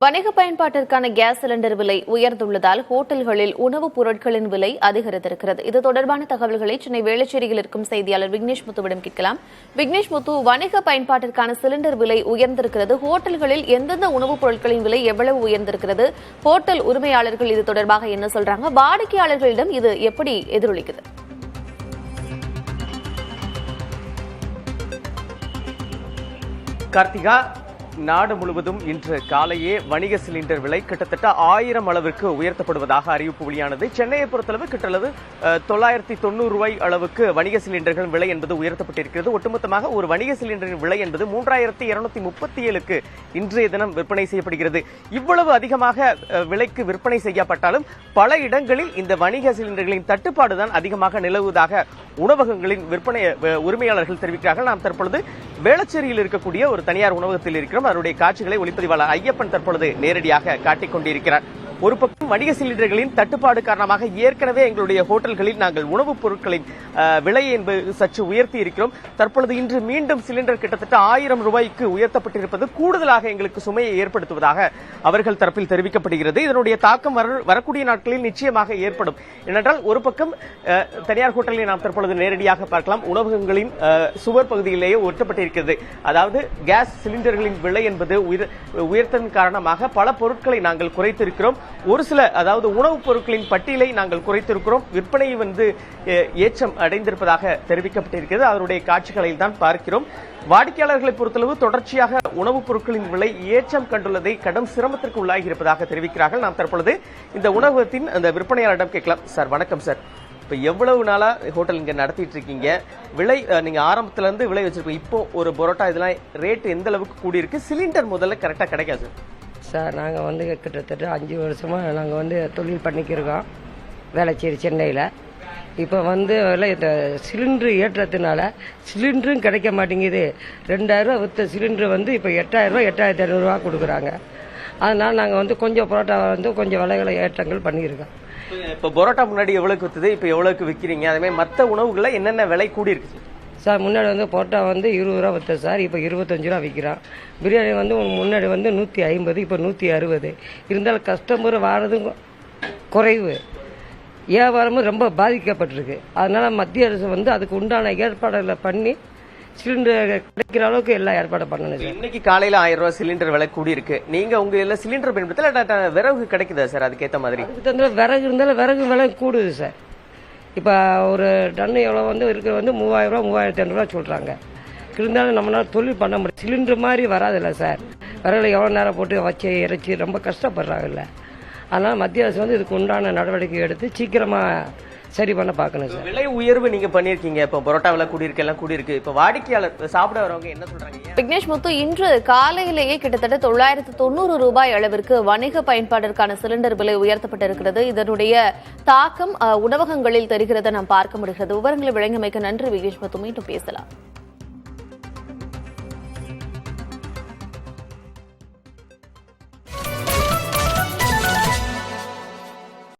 வணிக பயன்பாட்டிற்கான gas cylinder விலை உயர்ந்துள்ளதால் ஹோட்டல்களில் உணவுப் பொருட்களின் விலை அதிகரித்திருக்கிறது. இது தொடர்பான தகவல்களை சென்னை வேளச்சேரியில் இருக்கும் செய்தியாளர் விக்னேஷ் முத்துவிடம் கேட்கலாம். விக்னேஷ் முத்து, வணிக பயன்பாட்டிற்கான சிலிண்டர் விலை உயர்ந்திருக்கிறது. ஹோட்டல்களில் எந்தெந்த உணவுப் பொருட்களின் விலை எவ்வளவு உயர்ந்திருக்கிறது? ஹோட்டல் உரிமையாளர்கள் இது தொடர்பாக என்ன சொல்றாங்க? வாடிக்கையாளர்களிடம் இது எப்படி எதிரொலிக்குது? கார்த்திகா, நாடு முழுவதும் இன்று காலையே வணிக சிலிண்டர் விலை கிட்டத்தட்ட 1000 அளவிற்கு உயர்த்தப்படுவதாக அறிவிப்பு வெளியானது. சென்னையை பொறுத்தளவு கிட்டளவு 990 ரூபாய் அளவுக்கு வணிக சிலிண்டர்கள் விலை என்பது உயர்த்தப்பட்டிருக்கிறது. ஒட்டுமொத்தமாக ஒரு வணிக சிலிண்டரின் விலை என்பது 3237க்கு இன்றைய தினம் விற்பனை செய்யப்படுகிறது. இவ்வளவு அதிகமாக விலைக்கு விற்பனை செய்யப்பட்டாலும் பல இடங்களில் இந்த வணிக சிலிண்டர்களின் தட்டுப்பாடுதான் அதிகமாக நிலவுவதாக உணவகங்களின் விற்பனை உரிமையாளர்கள் தெரிவிக்கிறார்கள். நாம் தற்பொழுது வேளச்சேரியில் இருக்கக்கூடிய ஒரு தனியார் உணவகத்தில் இருக்கிறோம். அவருடைய காட்சிகளை ஒளிப்பதிவாளர் ஐயப்பன் தற்பொழுது நேரடியாக காட்டிக் கொண்டிருக்கிறார். ஒரு பக்கம் வணிக சிலிண்டர்களின் தட்டுப்பாடு காரணமாக ஏற்கனவே எங்களுடைய ஹோட்டல்களில் நாங்கள் உணவுப் பொருட்களின் விலை என்பது சற்று உயர்த்தி இருக்கிறோம். தற்பொழுது இன்று மீண்டும் சிலிண்டர் கிட்டத்தட்ட 1000 ரூபாய்க்கு உயர்த்தப்பட்டிருப்பது கூடுதலாக எங்களுக்கு சுமையை ஏற்படுத்துவதாக அவர்கள் தரப்பில் தெரிவிக்கப்படுகிறது. இதனுடைய தாக்கம் வரக்கூடிய நாட்களில் நிச்சயமாக ஏற்படும். ஏனென்றால் ஒரு பக்கம் தனியார் ஹோட்டலை நாம் தற்பொழுது நேரடியாக பார்க்கலாம். உணவகங்களின் சுவர் பகுதியிலேயே ஒட்டப்பட்டிருக்கிறது. அதாவது கேஸ் சிலிண்டர்களின் விலை என்பது உயர்த்ததன் காரணமாக பல பொருட்களை நாங்கள் குறைத்திருக்கிறோம். ஒரு சில அதாவது உணவுப் பொருட்களின் பட்டியலை நாங்கள் குறைத்திருக்கிறோம். விற்பனை ஏற்றம் அடைந்திருப்பதாக தெரிவிக்கப்பட்டிருக்கிறது. அவருடைய காட்சிகளில் தான் பார்க்கிறோம். வாடிக்கையாளர்களை பொறுத்தளவு தொடர்ச்சியாக உணவுப் பொருட்களின் விலை ஏற்றம் கண்டுள்ளதை கடும் சிரமத்திற்கு உள்ளாகி இருப்பதாக தெரிவிக்கிறார்கள். நாம் தற்பொழுது இந்த உணவகத்தின் அந்த விற்பனையாளரிடம் கேட்கலாம். சார், வணக்கம் சார். இப்ப எவ்வளவு நாளா ஹோட்டல் இங்க நடத்திட்டு இருக்கீங்க? விலை நீங்க ஆரம்பத்துல இருந்து விலை வச்சிருக்கீங்க. இப்போ ஒரு பரோட்டா இதெல்லாம் ரேட் எந்த அளவுக்கு கூடி இருக்கு? சிலிண்டர் முதல்ல கரெக்டா கிடைக்காது சார். நாங்கள் கிட்டத்தட்ட 5 வருஷமாக நாங்கள் தொழில் பண்ணிக்கிருக்கோம் வேளச்சேரி சென்னையில். இப்போ விலை இந்த சிலிண்டரு ஏற்றத்தினால சிலிண்டரும் கிடைக்க மாட்டேங்குது. 2000 ரூபா விற்ற சிலிண்டரு இப்போ 8000 ரூபா 8500 கொடுக்குறாங்க. அதனால் நாங்கள் கொஞ்சம் பரோட்டா கொஞ்சம் விலைகளை ஏற்றங்கள் பண்ணியிருக்கோம். இப்போ பரோட்டா முன்னாடி எவ்வளவுக்கு விற்றுது, இப்போ எவ்வளவுக்கு விற்கிறீங்க? அதே மாதிரி மற்ற உணவுகளில் என்னென்ன விலை கூடி இருக்கு சார்? முன்னாடி பரோட்டா 20 ரூபா விற்ற சார், இப்போ 25 ரூபா விற்கிறான். பிரியாணி முன்னாடி 150, இப்போ 160. இருந்தாலும் கஸ்டமர் வாரதும் குறைவு, வியாபாரமும் ரொம்ப பாதிக்கப்பட்டிருக்கு. அதனால மத்திய அரசு அதுக்கு உண்டான ஏற்பாடுகளை பண்ணி சிலிண்டர் கிடைக்கிற அளவுக்கு எல்லா ஏற்பாடும் பண்ணணும் சார். இன்னைக்கு காலையில 1000 ரூபாய் சிலிண்டர் விலை கூடி இருக்கு. நீங்க உங்க எல்லாம் சிலிண்டர் பயன்படுத்தல, விறகு கிடைக்குதா சார்? அதுக்கேற்ற மாதிரி விறகு இருந்தாலும் விறகு விலை கூடுது சார். இப்போ ஒரு டன்னு எவ்வளோ இருக்கிற 3000 ரூபா 3500 ரூபா சொல்கிறாங்க. இருந்தாலும் நம்மளால தொழில் பண்ண முடியும். சிலிண்டர் மாதிரி வராதில்ல சார். விறகுல எவ்வளோ நேரம் போட்டு வச்சு இறைச்சி ரொம்ப கஷ்டப்படுறாங்கல்ல. அதனால் மத்திய அரசு இதுக்கு உண்டான நடவடிக்கை எடுத்து சீக்கிரமாக சரி பண்ண பார்க்கணும் சார். விலை உயர்வு நீங்க பண்ணிருக்கீங்க. இப்போ பரோட்டா விலை கூடியிருக்கு, எல்லாம் கூடியிருக்கு. இப்போ வாடிக்கையாளர் சாப்பிட வரவங்க என்ன சொல்றாங்க? விக்னேஷ் முத்து, இன்று காலையிலேயே கிட்டத்தட்ட 990 ரூபாய் அளவிற்கு வணிக பயன்பாட்டிற்கான சிலிண்டர் விலை உயர்த்தப்பட்டிருக்கிறது. இதனுடைய தாக்கம் உணவகங்களில் தெரிகிறத நாம் பார்க்க முடிகிறது. விவரங்களை வழங்கியமைக்கு நன்றி விக்னேஷ் முத்து. மீண்டும் பேசலாம்.